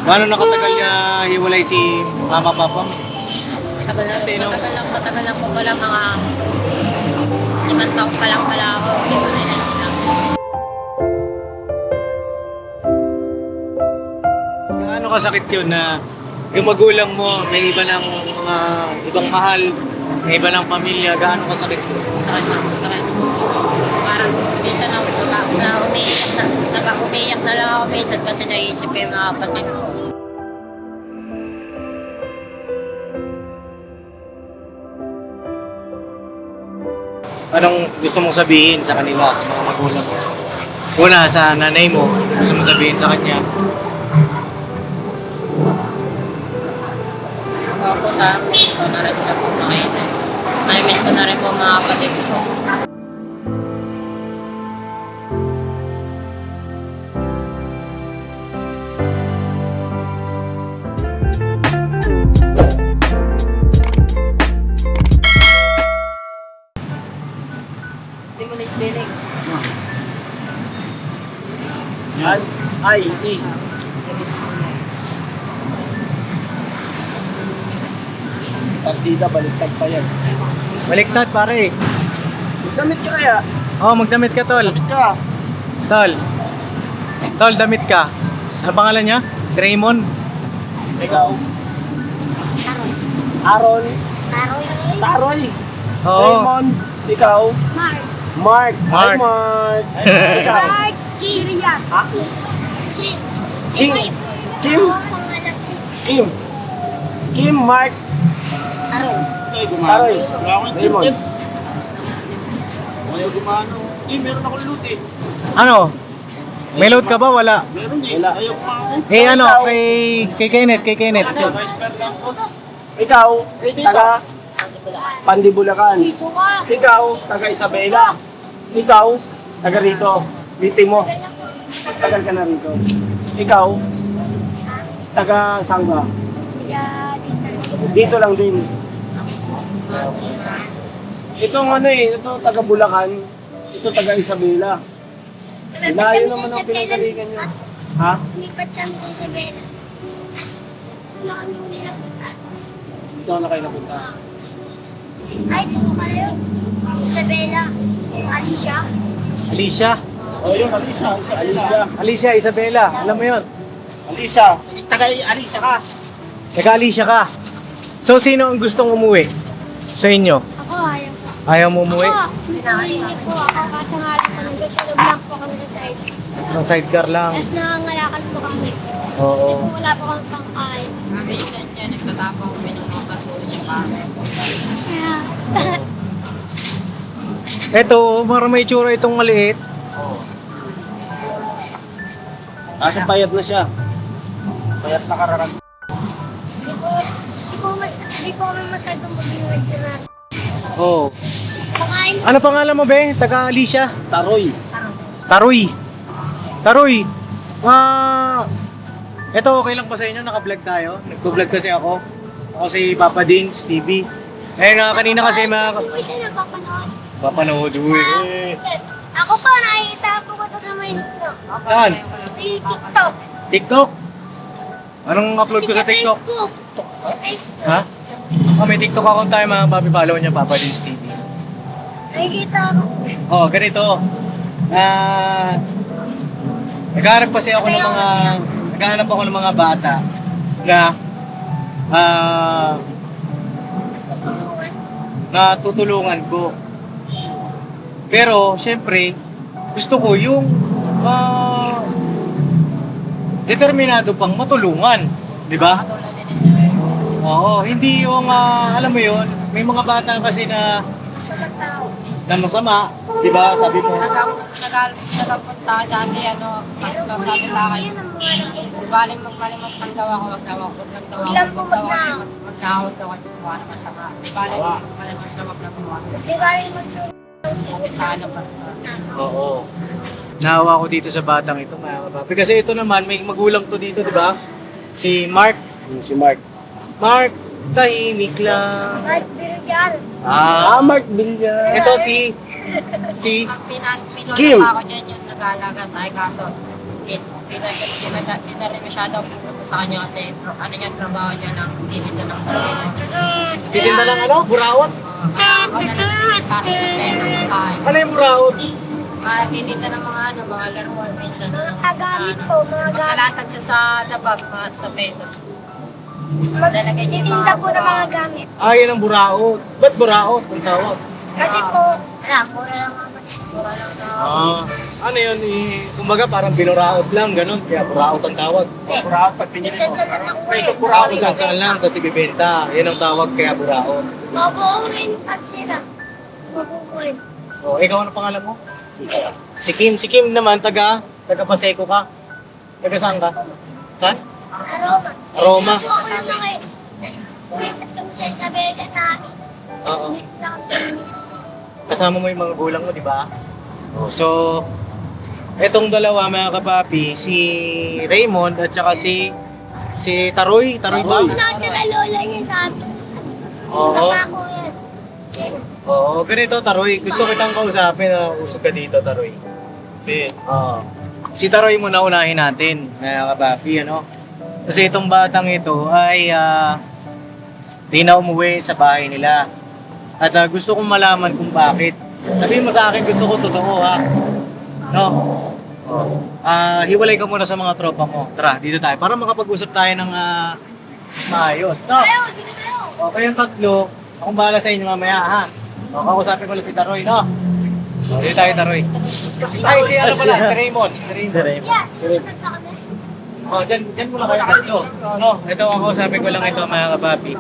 Gaano nakatagal niya hiwalay si mama papa mo? Matagal lang po pala, mga 5 taon pa lang pala ako. Hindi ko na sila. Gaano kasakit yun na yung magulang mo, may iba ng mga ibang mahal, may iba ng pamilya, gaano kasakit yun? Sakit po. Parang minsan umiiyak na lang ako minsan kasi naisip ko yung mga kapatid ko. Anong gusto mong sabihin sa kanila, sa mga magulang mo? Una, sa nanay mo, gusto mong sabihin sa kanya. Ako po sa miss ko na rin sila po makita. Miss ko na rin po mga kapatid ko. Hindi mo na spelling. Yan. Ay, E. Partida, baliktad pa yan. Baliktad pare. Damit ka kaya? Oh, magdamit ka tol. Damit ka. Tol. Tol, damit ka. Sa pangalan niya? Si Raymond. Ikaw. Aaron. Taroy. Oo. Raymond. Ikaw. Mark. Mark. Hi, Mark. Ikaw. Ha? Kim. Kim, Mark. Taroy. Raymond. Ayaw gumano. Meron akong loot eh. Ano? May load ka ba? Wala. Meron eh. Wala. Ayaw kumano. Eh ano, kay Kenneth. Vice lang boss. Ikaw. Taga Pandibulacan. Ikaw. Taga Isabela. Ikaw. Taga rito. Biti mo. Tagal ka na rito. Ikaw. Taga Sangga. Dito lang din. Itong ano eh, ito taga Bulacan, ito taga Isabela. Layo naman ang pinagalingan nyo. Ha? Lipat kami sa Isabela. Tapos, wala kami uli napunta. Dito na kayo napunta. Ay, turo ka na yun. Isabela. Alicia. Alicia. O yun, Alicia. Alicia, Isabela. Alam mo yun? Alicia. Taga Alicia ka. Alicia ka. So, sino ang gustong umuwi? Sa inyo? Ako, ayaw ko. Ayaw mo umuwi? Ako, hindi po ako. Kaso nga lang po, nagtutulog lang po kami sa tayo. Ng sidecar lang. Tapos nangangalakan po kami. Oo. Kasi po wala po kami pangkain. Minsan dyan, nagtatapang kami ng mga pasulit yung bahay. Kaya, Eto, para may tsura itong maliit. Kaso payat na siya. Payat na kararag. hindi po kami masyadong mag-iwag na. Oo. Pakain Ano pangalan mo, be? Taga Alicia? Taroy. Taroy. Eto, okay lang pa sa inyo? Naka-vlog tayo? Nagpo-vlog kasi ako. Ako si Papa Dings TV. Eh, kanina kasi Ito na papanood. papanood. Ako po, nakikita po ko ito sa Maynila. Saan? Sa TikTok. TikTok? Anong upload ko sa TikTok? Facebook. Sa Facebook. Ha? May TikTok account tayo mga papi, follow niya Papa Dings TV. Nakikita ko. Oh, ganito. Naghahanap kasi ako ng mga bata na na tutulungan ko. Pero syempre, gusto ko yung determinado pang matulungan, 'di ba? Katulad din sa rin. Oo, hindi yung alam mo 'yon, may mga bata kasi na masama, 'di ba? Sabi mo, Nagapot sa akin dati, pastor, sabi sa akin, baling magmalimos lang daw ako, wag daw ako, wag daw daw ako, kuha na masama. Baling magmalimos na wag lang kuha. Kasi parang magsulat. Sabi sa akin ng pastor. oo. Nahawa ko dito sa batang ito, mga kapapi. Kasi ito naman, may magulang to dito, di ba? Si Mark. Si Mark. Mark, tahimik lang. Mark Villar. Mark Villar. Ito si Pag Kim. pinulong pa ako dyan yung nag-aalaga sa akin, kaso Di na rin masyado pupunta sa kanya kasi ano niya, trabaho niya lang, titinda ng trabaho. Titinda lang ano? Burawot? Ako na lang start ng kain. Ano yung burawot? Titinda ng mga laruan minsan. Mga gamit po, mga gamit. Magkalatag siya sa dabag, sa petos. Lalagay niya yung Tinda po ng mga gamit. Ah, yan ang buraot. Ba't buraot ang tawag? Kasi po, mura lang naman. mura lang na. Ano yun? Kumbaga parang binuraot lang, ganun. Kaya buraot ang tawag. Buraot pag pinili mo. Minsan lang ako Presyo eh. buraot. Kung saan lang, tapos ibibenta. Yan ang tawag, kaya buraot. Mabuuin at sila. Mabuuin. Oh, ikaw ano pangalan mo? Si Kim. Si Kim naman, taga Paseco ka. Taga saan ka? Ha? Aroma. Aroma. Ako lang ako eh. Tapos, umikat kami sa Isabela namin. Oo. Tapos, Kasama mo yung mga gulang mo, di ba? Oh, so, etong dalawa mga kapapi, si Raymond at saka si Taroy. Taroy ba? natira lola niya sa atin. Oo. Pangako yan. Oo, ganito Taroy. Gusto kitang kausapin na usap ka dito, Taroy. Oo. Si Taroy muna unahin natin, mga kapapi, ano? Kasi itong batang ito ay di na umuwi sa bahay nila. At gusto kong malaman kung bakit. Sabihin mo sa akin, gusto ko totoo ha. No? Oh. Hiwalay ka muna sa mga tropa mo. Tara, dito tayo. Para makapag-usap tayo ng mas maayos. No? Ayaw, dito tayo. O, kayong tatlo, akong bahala sa inyo mamaya ha. O, kakusapin ko lang si Taroy, no? O, dito tayo, Taroy. Ay, si ano pala, si Raymond. Si Raymond. Yeah, sikat na kami. O, dyan muna kayo tatlo. No, ito ako, sabi ko lang ito mga kapapi.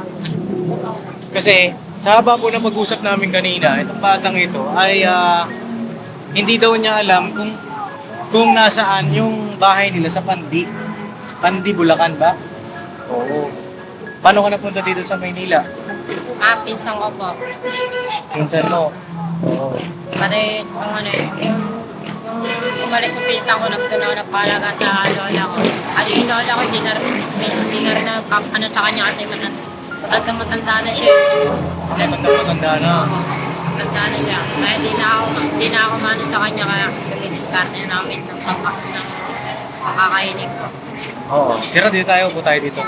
Kasi, sa haba po ng pag-usap namin kanina, itong batang ito ay hindi daw niya alam kung nasaan yung bahay nila sa Pandi. Pandi, Bulacan ba? Oo. Paano ka napunta dito sa Maynila? Pinsan ko po. Pinsan mo? Oo. Pati yung umalis yung pinsan ko, doon ako nagpalaga sa lola ko. At yung lola ko, hindi na rin sa kanya kasi matanda na siya. Matanda na. Matanda na siya. Kaya hindi na ako mano sa kanya, kaya nag-discard na namin ng pakakainin ko. Oo. Tira dito tayo, upo tayo dito.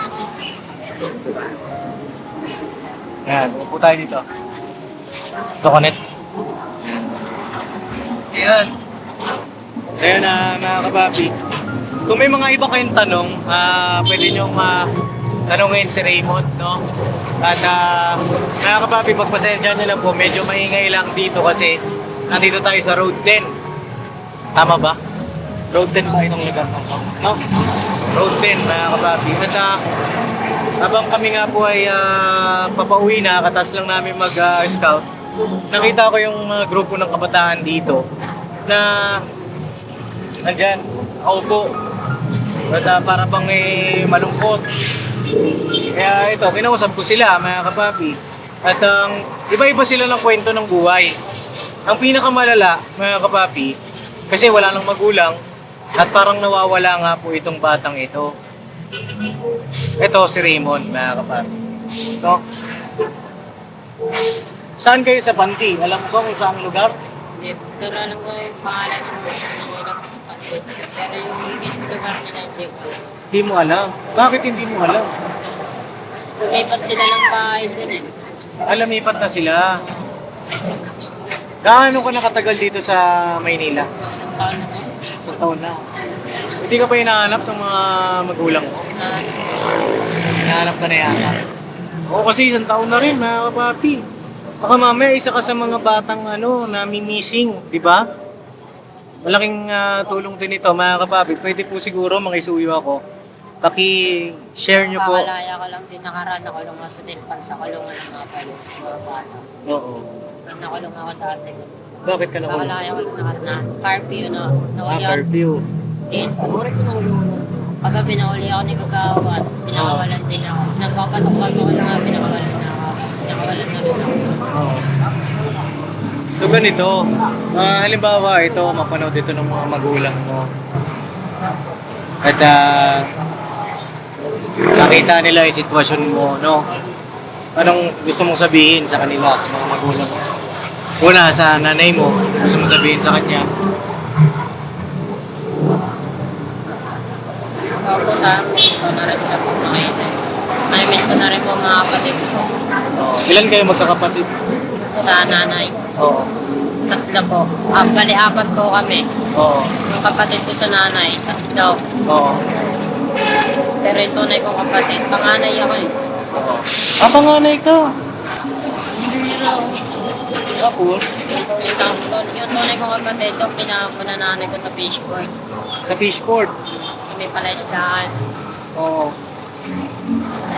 Yan, upo tayo dito. Ito, connect. Ayan. So yun na mga kapapi. Kung may mga iba kayong tanong, pwede nyong tanongin si Raymond, no? At mga kapapi, pagpasensya nyo lang po, medyo maingay lang dito kasi nandito tayo sa Road 10. Tama ba? Road 10 ba itong lugar mo? No? Road 10 mga kapapi. At habang kami nga po ay papauwi na, katas lang namin mag-scout, nakita ko yung grupo ng kabataan dito na nandyan, aupo. At para bang malungkot. Kaya ito, kinausap ko sila mga kapapi. At iba-iba sila ng kwento ng buhay. Ang pinakamalala mga kapapi, kasi wala nang magulang at parang nawawala nga po itong batang ito. Ito si Raymond mga kapapi. No? Saan kayo sa Pandi? Alam mo ba kung saan lugar? Hindi, pero alam ko yung pangalan ng nangyayarap sa Pansit. Pero yung mismo lugar nila, hindi ko. Hindi mo alam. Bakit hindi mo alam? Lipat sila ng bahay dun eh. Lumipat na sila. Gaano ka nakatagal dito sa Maynila? Isang taon na po. Isang taon na. Hindi ka pa hinahanap ng mga magulang mo? Hinahanap ka na yata. Oo, kasi isang taon na rin mga kapapi. Baka mamaya isa ka sa mga batang nami-missing, di ba? Malaking tulong din ito mga kapapi. Pwede po siguro makisuyo ako. Paki-share nyo po. Kakalaya ko lang din nakaraan. Nakulong ako sa Delpan sa kulungan ng mga palos. Mga bata. Oo. Nakulong ako dati. Bakit ka nakulong? Kakalaya ko lang na curfew na. Curfew. Din. Paggabi nahuli ako ni Gagawat. Pinakawalan din ako. Nagpapatok-patok na nga pinakawalan na ako. Pinakawalan na rin ako. Oo. So ganito, halimbawa ito, mapanood ito ng mga magulang mo. At nakita nila yung sitwasyon mo, no? Anong gusto mong sabihin sa kanila, sa mga magulang mo? Una, sa nanay mo, gusto mong sabihin sa kanya? sa miss ko na rin sila po makita. Miss ko na rin po mga kapatid ko. Ilan kayo magkakapatid? Sa nanay. Oo. Tatlo po. Bali, apat po kami. Oo. Yung kapatid ko sa nanay, tatlo. Oo. Pero yung tunay kong kapatid, panganay ako eh. Ah, panganay ka. Tapos, Sa isang yung tunay kong kapatid, yung pinananay ko sa fishport. sa Fishport. Sa may palaisdaan. Oo.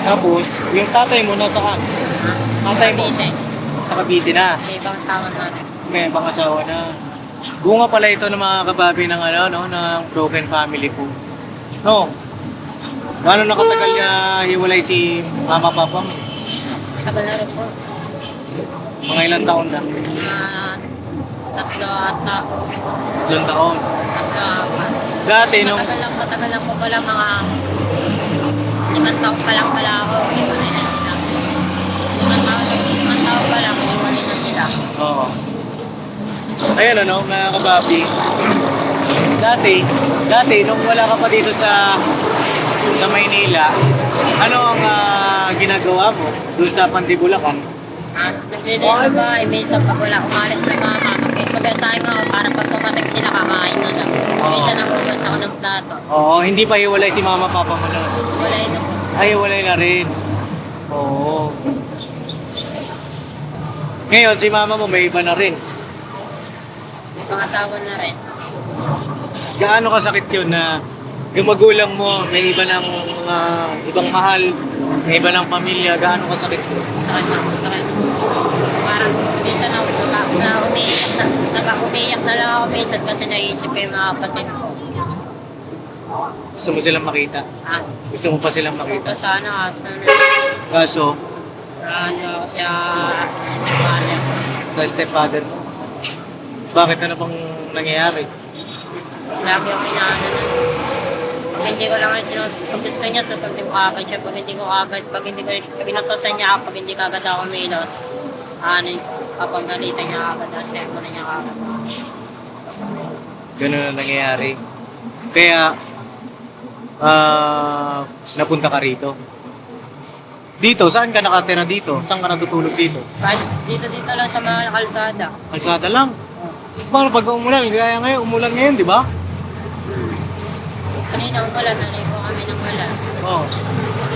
Tapos, yung tatay mo nasaan? Tatay mo? Cavite. Sa Cavite na. May ibang asawa namin. May pangasawa na. Bunga pala ito ng mga kababi ng ano, no, ng broken family po. No. Gaano nakatagal niya hiwalay si mama papa mo? Tagal na rin po. Mga ilang taon na? Tatlo ata. 2 taon. Tatlo apat. Dati nung Matagal lang po pala mga 5 taon pa lang pala ako. Iwalay na sila. 5 taon pa lang, iwalay na sila. Oo. Ayan ano, mga kababi. Dati nung wala ka pa dito sa Maynila, ano ang ginagawa mo doon sa Pandibulacan? Naglilinis sa bahay, minsan pag wala umalis na mama, mag-asahin ako para pag tumating sila kakain na lang. Minsan nagugas ako ng plato. Oo, hindi pa hiwalay si mama papa mo na. Wala ito po. Ay, hiwalay na rin. Oo. Ngayon, si mama mo may iba na rin. Pangasawa na rin. Gaano kasakit yun na yung magulang mo may iba ng ibang mahal, may iba ng pamilya, gaano kasakit yun? Sakit na po, sakit. Parang minsan ako umiiyak na lang ako minsan kasi naisip ko yung mga kapatid ko. Gusto mo silang makita? Ah, Gusto mo pa silang makita? sana kasi Kaso, ano ako siya stepfather. sa stepfather mo, bakit ano bang nangyayari? Lagi ako inaano na. Pag hindi ko lang pag gusto niya, sasundin ko agad siya. Pag hindi ko agad, pag inutosan niya ako, pag hindi kagad ako milos, papagalitan niya agad, asemo na niya agad. Ganun na nangyayari. Kaya, napunta ka rito. Dito, saan ka nakatira dito? Saan ka natutulog dito? Kahit dito lang sa mga kalsada. Kalsada lang. Paano pag umulan? Gaya ngayon, umulan ngayon, di ba? Kanina umulan, naligo kami ng wala. Oo.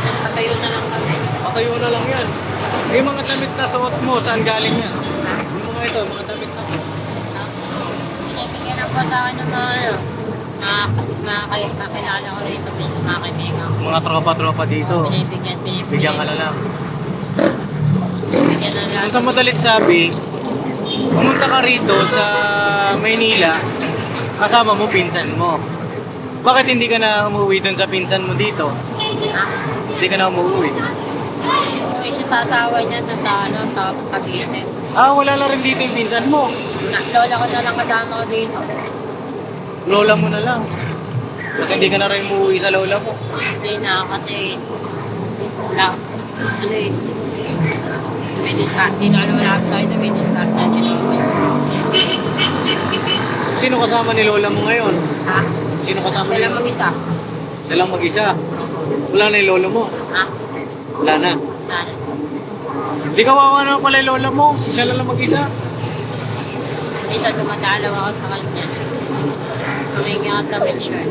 Nagtatayo na lang kami. Patayo na lang yan. Yung mga damit na suot mo, saan galing yan? Yung mga ito, mga damit na. Binibigyan ako sa akin ng mga kakilala ko rito, may sa mga kaibigan ko. Mga tropa-tropa dito. Binibigyan Bigyan ka na lang. Binibigyan na lang. Kung sa madalit sabi, pumunta ka rito sa Maynila, kasama mo pinsan mo. Bakit hindi ka na umuwi dun sa pinsan mo dito? Hindi ka na umuwi. Umuwi siya sa asawa niya doon sa Cavite. Ah, wala na rin dito yung pinsan mo. Lola ko na lang kasama ko dito. Lola mo na lang. Kasi hindi ka na rin umuwi sa lola mo. Hindi na kasi wala. Ano eh. Hindi na alam wala sa akin. Dumidiscard na tinawag. Sino kasama ni lola mo ngayon? Ha? Sino kasama ni Wala lola? mag-isa. Silang mag-isa. Wala na yung lolo mo. Ha? Wala na. Wala na. Hindi kawawa na pala yung lola mo. Siya lang mag-isa. Minsan dumadalaw ako sa kanya. Humingi ako ng wheelchair.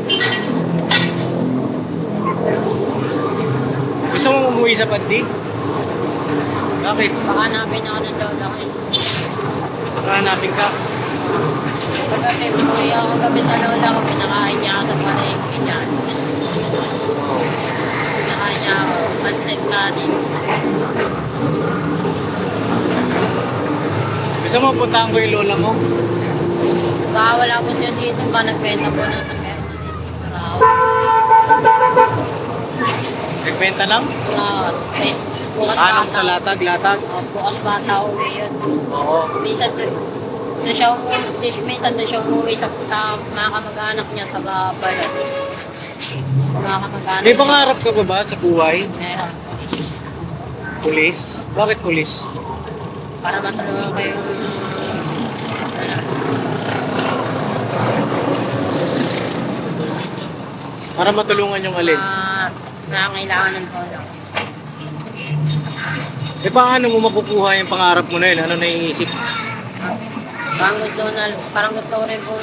Gusto mo umuwi sa Pandi? Bakit? Baka hanapin ako ng lola ko. Hanapin ka. Paggabi, umuwi ako gabi sa lola ko. Pinakain niya ako sa palengke niya. Pinakain niya ako. Sunset kanin. Gusto mo puntahan ko yung lola mo? Baka wala po siya dito. Baka nagbenta po na sa pera na dito. Parao. Nagbenta lang? Bukas Anong bata. sa latag? Bukas bata uwi yun. Oo. Minsan doon siya umuwi sa mga kamag-anak niya sa Babalat. Mga kamag-anak May pangarap ka ba sa buhay? Meron, please. Pulis? Bakit pulis? Para matulungan kayo. Para matulungan yung alin? nangangailangan ng tulong. Eh paano mo makukuha yung pangarap mo na yun? Ano naiisip? Parang gusto ko rin po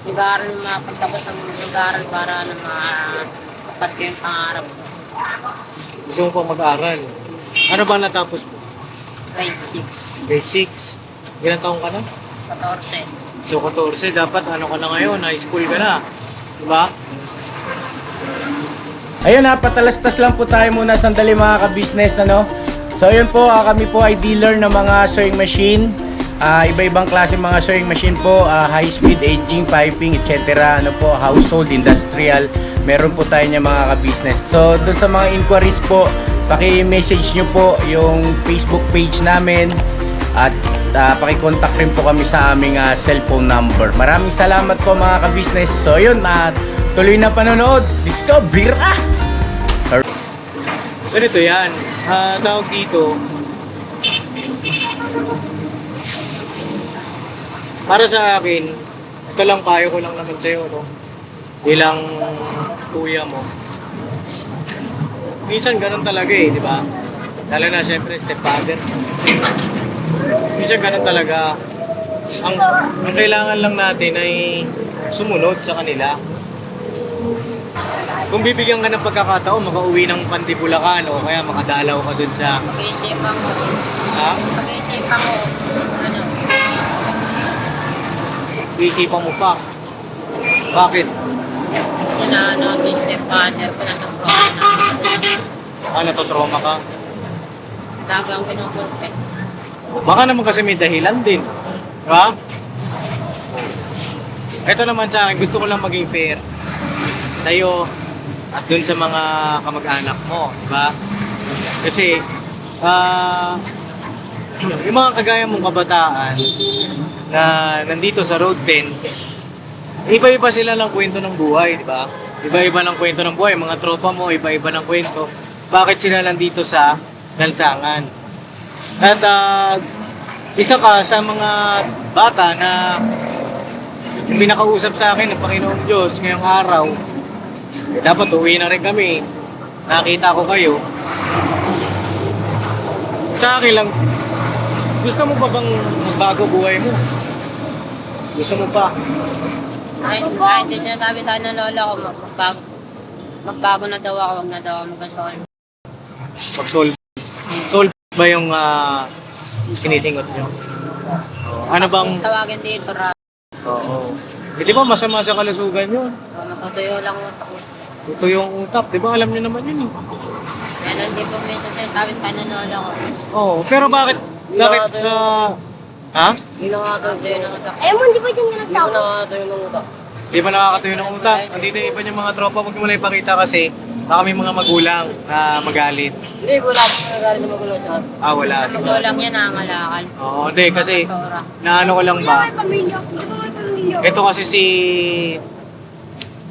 mag-aaral, mapagtapos ng mag-aaral para mapagtapos ko yung pangarap ko. Gusto mo pa mag-aral? Ano ba natapos mo? Grade 6, Grade 6. Ilang taong ka na? 14. So 14, dapat ano ka na ngayon? High school ka na. Diba? Ayun ha, patalastas lang po tayo muna sandali mga ka-business, ano? So ayun po, kami po ay dealer ng mga sewing machine. Iba-ibang klase mga sewing machine po, high speed, aging, piping, etc. Ano po, household, industrial. Meron po tayo niya mga ka-business. So dun sa mga inquiries po, paki-message nyo po yung Facebook page namin. At paki-contact rin po kami sa aming cellphone number. Maraming salamat po mga ka-business. So ayun, tuloy na panonood. Discover! Ganito yan. Tawag dito. Para sa akin, ito lang payo ko lang naman sa'yo, no? Bilang kuya mo. Minsan ganun talaga eh, di ba? Lalo na syempre stepfather. Minsan ganun talaga. Ang kailangan lang natin ay sumunod sa kanila. Kung bibigyan ka ng pagkakataon, makauwi ng Pantibulacan o kaya makadalaw ka dun sa... Pag-iisipan ko. Ha? Pag-iisipan ko. Ano? Iisipan mo pa. Bakit? Kasi si stepfather ko na nag-trauma na. Natotrauma ka? Lagi ang kinukurpet. Baka naman kasi may dahilan din. Diba? Ito naman sa akin, gusto ko lang maging fair. Sa'yo at dun sa mga kamag-anak mo. Diba? Kasi, yung mga kagaya mong kabataan na nandito sa Road 10, iba-iba sila ng kwento ng buhay, di ba? Iba-iba ng kwento ng buhay. Mga tropa mo, iba-iba ng kwento. Bakit sila nandito sa lansangan? At isa ka sa mga bata na yung pinakausap sa akin ng Panginoong Diyos ngayong araw, dapat uwi na rin kami. Nakita ko kayo. Sa akin lang, gusto mo pa bang magbago buhay mo? Gusto mo pa? Kahit di sinasabi sa akin ng lola ko, magbago na daw ako, wag na daw ako mag-solve. Pag-solve. Solve ba yung sinisingot nyo? Ano bang... Tawagin dito, Oo. Di ba masama sa kalusugan yun? natutuyo lang utak ko. Ito yung utak. Di ba alam nyo naman yun? Kaya hindi po minsan sinasabi sa akin ng lola ko. Oo. Pero bakit... Ha? Hindi na nga natutuyo ng utak. Ayaw mo, hindi pa dyan yung nagtawag. Natutuyo ng utak. Di ba nakakatuyo ng utak? Andito yung iba yung mga tropa. Huwag mo lang ipakita kasi baka may mga magulang na magalit. Hindi, wala po nagalit na magulo sa akin. Wala. Magulang yan, nangangalakal. Oo, hindi kasi naano ko lang ba? May pamilya. Hindi pa may pamilya. Ito kasi si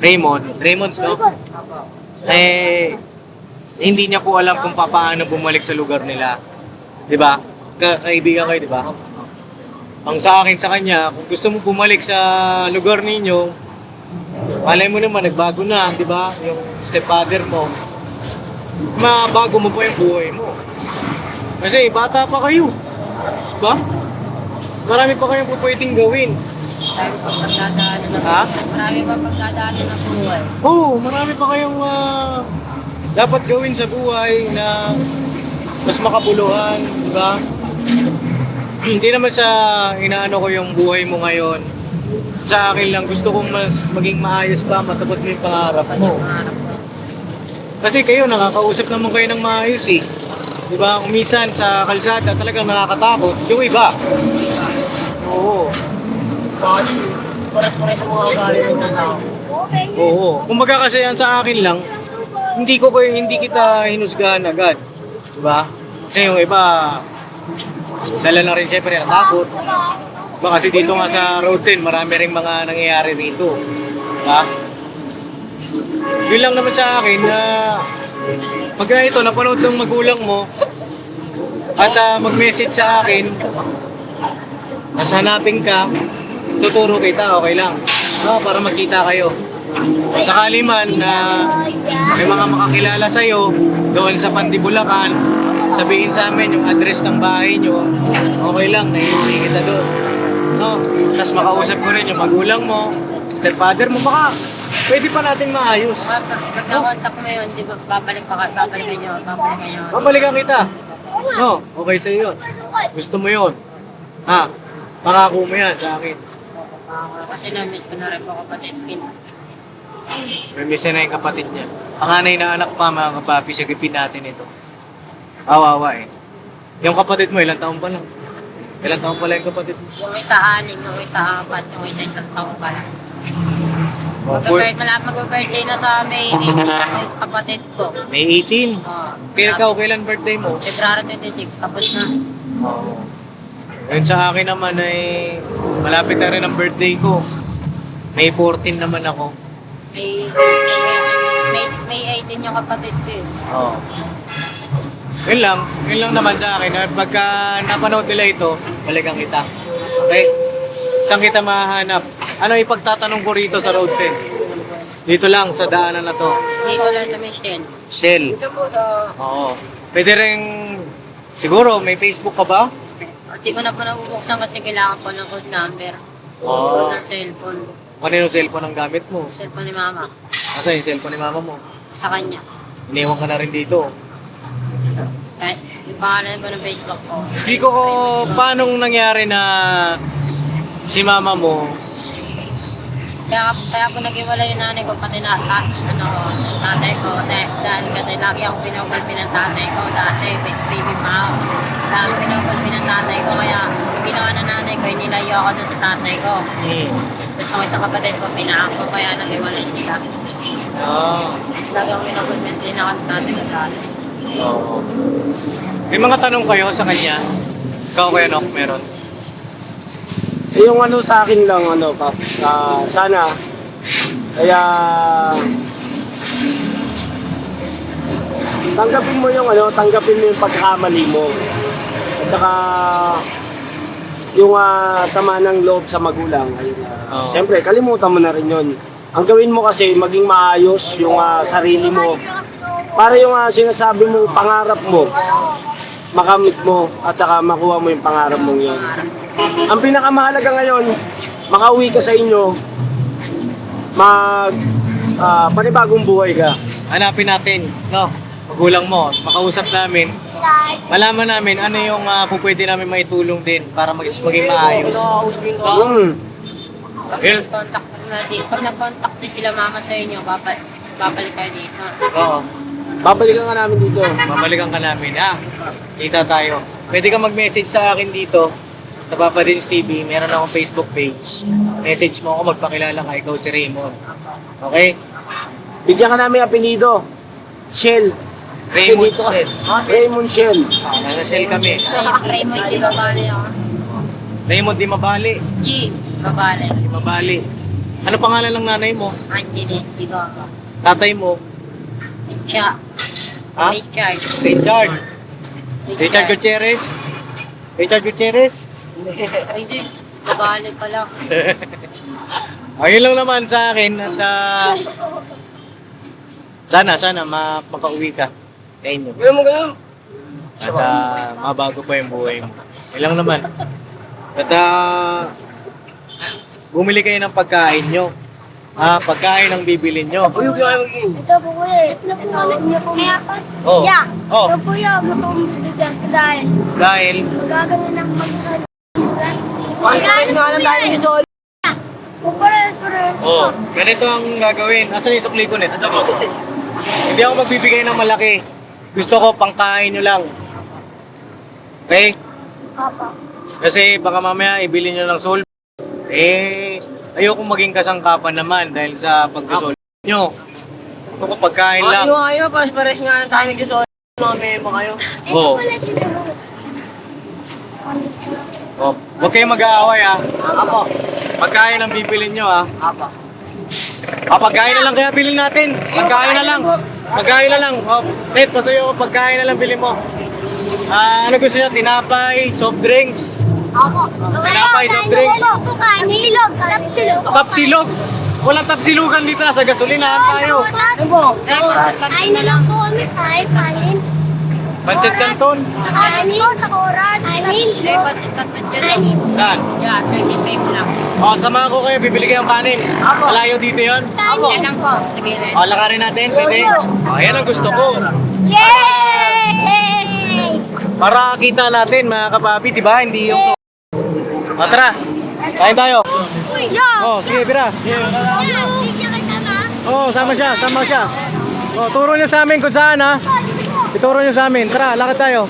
Raymond, no? Hindi niya po alam kung paano bumalik sa lugar nila. 'Di ba? Kaibigan kayo, 'di ba? Ang sa akin sa kanya, kung gusto mo bumalik sa lugar ninyo, malay mo naman nagbago na, 'di ba? Yung stepfather mo. Mabago mo pa yung buhay mo. Kasi bata pa kayo. 'Di ba? Marami pa kayong pwedeng gawin. Marami pa pagdadaanan ng Ha? Marami pa pagdadaanan ng buhay. Oo, marami pa kayong dapat gawin sa buhay na mas makabuluhan, di ba? Hindi naman sa inaano ko yung buhay mo ngayon. Sa akin lang, gusto kong mas maging maayos pa, matapos mo yung pangarap mo. Pangarap ko. Kasi kayo, nakakausap naman kayo ng maayos eh. Di ba? Kung minsan sa kalsada talagang nakakatakot, yung iba. Oo. Paras-paras sa mga ugali ng mga tao. Oo. Kumbaga kasi yan sa akin lang, hindi kita hinusgahan agad. Diba? Kasi yung iba, dala na rin syempre natakot. Diba? Kasi dito nga sa Road 10, marami rin mga nangyayari dito. Diba? Yun lang naman sa akin na pag ito, napanood ng magulang mo at mag-message sa akin, nas hanapin ka, tuturo kita, okay lang. Para magkita kayo. sakali man na may mga makakilala sa'yo doon sa Pandibulacan, sabihin sa amin yung address ng bahay nyo, okay lang, naiuwi kita doon. No? Tapos makausap ko rin yung magulang mo, stepfather mo, baka pwede pa natin maayos. Pagka-contact mo yun, di ba babalikan nyo. Babalikan kita. No, okay sa'yo yun. Gusto mo yun. Ha? Pangako mo yan sa akin. Kasi na-miss ko na rin po kapatid ko. May misa na yung kapatid niya. Panganay na anak pa, mga kapapi, sagipin natin ito. Awawa eh. Yung kapatid mo, ilang taon pa lang? Ilang taon pa lang yung kapatid mo? Yung isa 6, yung isa 4, yung isa 1 taon pa lang. Oh, boy, Mag-birthday na sa May 18 yung kapatid ko. May 18. Kailan birthday mo? February 26, tapos na. Oo. Yun sa akin naman ay malapit na rin ang birthday ko. May 14 naman ako. May 18 yung kapatid ko. Oo. Yun lang naman sa akin. At pagka napanood nila ito, balikan kita. Okay? Saan kita mahanap? Ano ipagtatanong ko rito sa road 10? Dito lang, sa daanan na to. Dito lang sa Michelle. Shell. Oo. Pwede rin, siguro, may Facebook ka ba? Hindi ko na po nabubuksan kasi kailangan po ng code number. Oo. Code ng cellphone. Ano yung cellphone ang gamit mo? Cellphone ni mama. Asa yung cellphone ni mama mo? Sa kanya. Iniwan ka na rin dito. Kahit yung pangalan po ng Facebook ko. Di ko paanong nangyari na si mama mo, Kaya po nag-iwala yung nanay ko, pati tatay ko. Dahil kasi lagi ako pinagulpi ng tatay ko. Dati, baby pa ako. Lagi pinagulpi ng tatay ko. Kaya ginawa na nanay ko, inilayo ako dun sa tatay ko. Tapos yung isang kapatid ko, pinako. Kaya nag-iwalay sila. Lagi akong ginagulpi din ako ng tatay ko dati. Oo. May mga tanong kayo sa kanya? Ikaw kaya Nok, meron? Yung ano sa akin lang, ano, Pap, sana, kaya, tanggapin mo yung pagkakamali mo. At saka, yung sama ng loob sa magulang, ayun, Oo. siyempre, kalimutan mo na rin yun. Ang gawin mo kasi, maging maayos yung sarili mo. Para yung sinasabi mong pangarap mo, makamit mo, at saka makuha mo yung pangarap mong yun. Ang pinakamahalaga ngayon, makauwi ka sa inyo, panibagong buhay ka. Hanapin natin, no? Magulang mo, makausap namin. Malaman namin ano yung pwede namin maitulong din para maging maayos. Pag nag-contact din sila mama sa inyo, babalik kayo dito. Oo. Babalikan ka namin dito. Babalikan ka namin, ha? Kita tayo. Pwede ka mag-message sa akin dito sa Papa Dins TV. Meron akong Facebook page. Message mo ako, magpakilala ka. Ikaw si Raymond. Okay? Bigyan ka namin apelido. Shell. Kasi Raymond dito ka- Shell. Raymond Shell. Nasa Shell kami. Raymond, di babali ako. Raymond Di Mabali. G, babali. Di Mabali. Ano pangalan ng nanay mo? Angie, di ko ako. Tatay mo? Siya. Ha? Richard. Richard. Richard Gutierrez? Richard Gutierrez? Hindi, babali pa lang. Ayun lang naman sa akin at sana makauwi ka sa inyo. At mabago pa yung buhay mo. Ayun lang naman. At bumili kayo ng pagkain nyo. Pagkain ang bibilin nyo. Ito po kuya, ito po niyo po kaya pa. Oh. Yeah. Oh. Ito po yung gusto kong bibigyan ko dahil Dahil, magagano ng mag-isod. Pares nga lang tayo ni Sol. Pares. ganito ang gagawin. Asan yung sukli ko nito? Hindi ako magbibigay ng malaki. Gusto ko pangkain nyo lang. Okay? Papa. Kasi baka mamaya ibili nyo ng soul. Ayokong maging kasangkapan naman dahil sa pagkasol nyo. Gusto ko pagkain lang. Ayaw, pares nga lang tayo ni Sol. Mga memo kayo. Oo. Wala si Lolo. Oh, huwag kayong mag-aaway ha. Apo. Pagkain ang bibilin nyo ha. Apo. Pagkain na lang kaya bilhin natin. Pagkain na lang. Pagkain na lang. Net, pasuyo ko. Pagkain na lang bilhin mo. Ano gusto nyo? Tinapay, soft drinks. Ako. Tinapay, soft drinks. Silog. Tapsilog. Tapsilog. Walang tapsilugan dito, nasa gasolinahan tayo. Ay na lang po kami. Ay, panin. Pancit Canton. Anin. Sa oras. Anin. Hindi, pansit ka dyan. Anin. Saan? Yan, 25 lang. O, sama ko kayo, bibili kayo ng kanin. Malayo dito yon. Yan lang po, sa gilid. O, lakarin natin, pwede? O, yan ang gusto ko. Yay! Para kita natin, mga kapapi, di ba? Hindi yung... O, tara. Kain tayo. Yo! O, sige, bira. Hindi niya kasama. O, sama siya. O, turo niyo sa amin kung saan, ha? Ituro niyo sa amin. Tara, lakad tayo.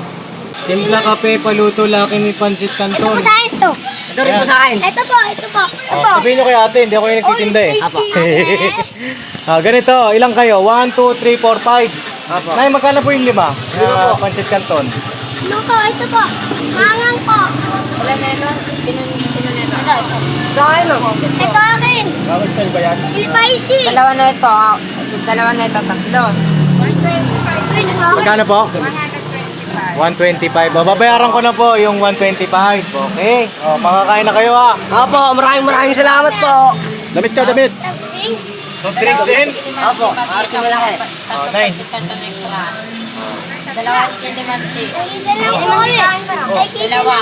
Timpla kape, paluto, laki ni Pancit Ito Canton. po sa akin to. Ito rin po sa akin. Ito po. Ito O, sabihin niyo kay ate, hindi ako yung nagtitinda eh. Ganito, ilang kayo? 1, 2, 3, 4, 5. Nay, magkano po yung 5? Pancit Canton. Ano po? Ito po. Mangang po. Wala na ito. Sino na ito? Ito akin. Bakit style ba yan? Spicy. Dalawa na ito. Dalawa na ito, tatlo. Magkano po? 125. Babayaran ko na po yung 125. Okay. O, makakain na kayo ha. Opo, maraming salamat po. Damit ka, damit. Soft drinks din? Opo, malaki. Oh, nice. Dalawa candy mansi. Dalawa.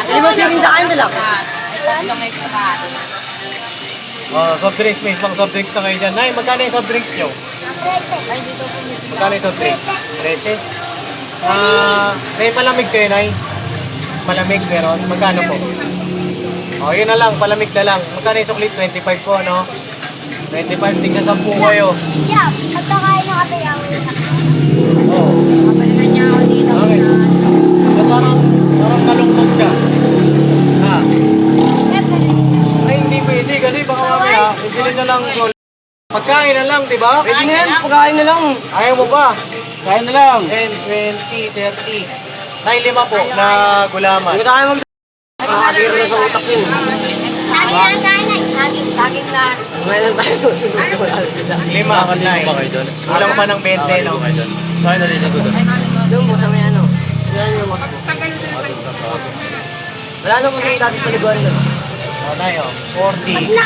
Dalawa Sige sa akin na lang. Ito tatlong extra. Oh, soft drinks, may isang soft drinks na kayo dyan. Nay, magkano yung soft drinks nyo? Ay, dito po. Magkano yung soft drinks? 13. May palamig kayo, Nay? Palamig meron? Magkano po? Oh, yun na lang, palamig na lang. Magkano yung suklit? 25 po, no? 25, tignan 10 kayo. Yeah, at kakain na kami ang Oh. Kapalingan niya ako dito. Bakit? Parang nalungkot ka. Ha? Ay, hindi pwede kasi baka mamaya, hindi na lang sol. Pagkain na lang, di ba? Pwede na yan, pagkain na lang. Ayaw mo ba? Kain na lang. 10, 20, 30. Nay, 5 po na gulaman. Hindi tayo makakasira na sa utak yun. Saging lang sa akin ay saging. Saging na. Kumain lang tayo. Wala sila. 5, Nay. Kulang pa ng 20, no? Ay, ano mo? Doon mo sa may ano. Yan yung mas mo. Wala na mo sa dati paliguan doon. O, Nay, oh. 40.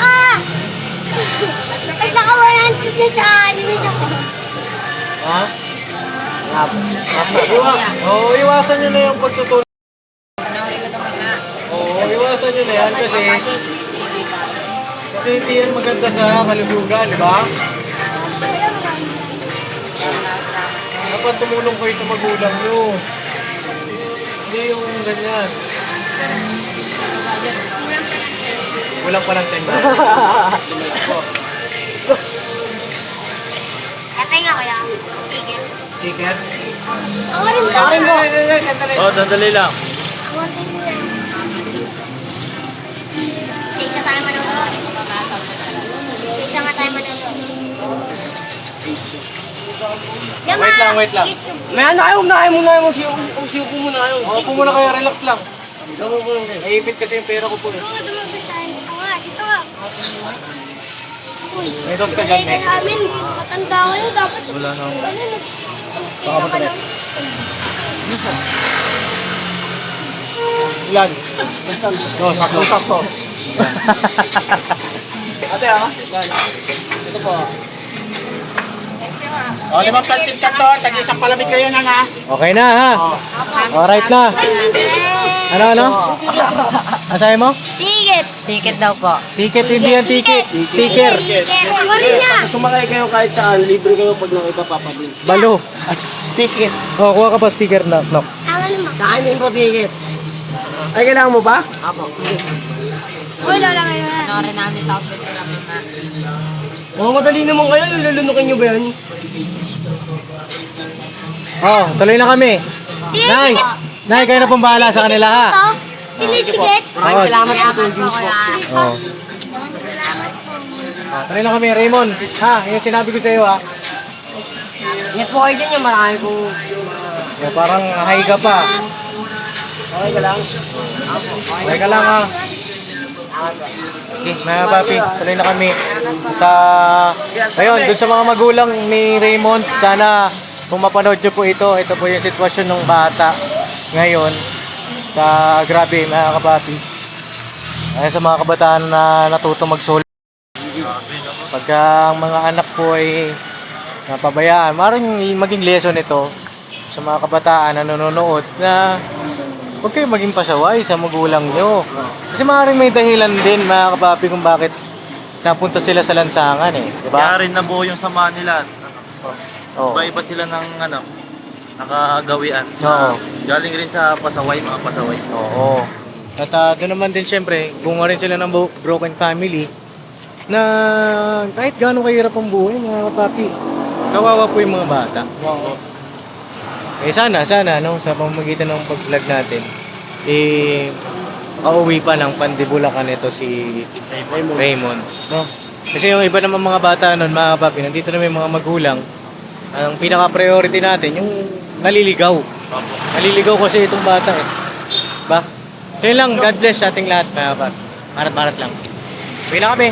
Pag naka 100 na sa animation ko. Ha? Apo. Oo, iwasan nyo na yung pagsusunod. Nahuli ko naman na. Oo, iwasan nyo na yan kasi hindi yan maganda sa kalusugan, di ba? Dapat tumulong kayo sa magulang nyo. Hindi yung ganyan. Kulang pa lang 10 ba? Katay nga kaya. Ticket. Ticket? Ako rin ba? Oo, sandali lang. Sa isa tayo manonood. Sa isa nga tayo manonood. Wait lang. May ano kayo, huwag na kayo muna. Magsiupo muna kayo. Oo, po muna kayo, relax lang. Gawin mo lang din. Naipit kasi yung pera ko po eh. Ito nga, dumabasahin. Ito nga, dito nga. May dos ka dyan, Kaya eh. namin, matanda ko yun. Dapat Wala na ako. Baka ka lang. Ilan? Dos. Sakto. Ate ah. Ito po. O, 5 pansit ka to. Tag-isang palamig kayo na na. Okay na ha. Alright na. Ano? Asahin mo? Ticket. Ticket daw po. Ticket, hindi yan ticket. Sticker. Ako rin niya. Sumakay kayo kahit saan, libre kayo pag nakita papabilis. Balo. Ticket. O, kuha ka pa sticker na. No. Ang ano mo? Sa akin din po ticket. Ay, kailangan mo ba? Apo. Uy, lalangay mo yan. Ano rin namin sa outfit ko namin na. Oh, madali naman kayo. Lulunukin nyo ba yan? Oh, tuloy na kami. Nay, Nay, kayo na pong bahala sa kanila ha. Tinitigit. Maraming salamat Kaya po. ako kaya. Oh. Tuloy na kami, Raymond. Ha, yung sinabi ko sa iyo ha. Ingat po kayo dyan yung marami po. Parang high ka pa. Okay ka lang? Okay ka lang ha. Okay, mga papi, tuloy na kami. At ayun, dun sa mga magulang ni Raymond, sana kung mapanood nyo po ito po yung sitwasyon ng bata ngayon. Grabe mga kapapi. Ay sa mga kabataan na natuto mag-solo. Pagka ang mga anak po ay napabayaan, maaaring maging lesson ito sa mga kabataan na nanonood na huwag kayo maging pasaway sa magulang nyo. Kasi maaaring may dahilan din mga kapapi kung bakit napunta sila sa lansangan eh. Diba? Kaya rin nabuo yung samahan nila. Oo. Iba-iba sila ng nakagawian. Oo. Galing rin sa pasaway, mga pasaway. Oo. At doon naman din syempre, bunga rin sila ng broken family na kahit gaano kahirap ang buhay mga kapapi, kawawa po yung mga bata. Eh sana no, sa pamamagitan ng pag-vlog natin, eh pauwi pa ng pandibulakan ito si Raymond. No? Kasi yung iba naman mga bata nun, mga kapapi, nandito na may mga magulang. Ang pinaka-priority natin, yung naliligaw. Naliligaw kasi itong bata eh. Ba? So yun lang, God bless sa ating lahat mga kapapi. Marat-marat lang. Uwi na kami.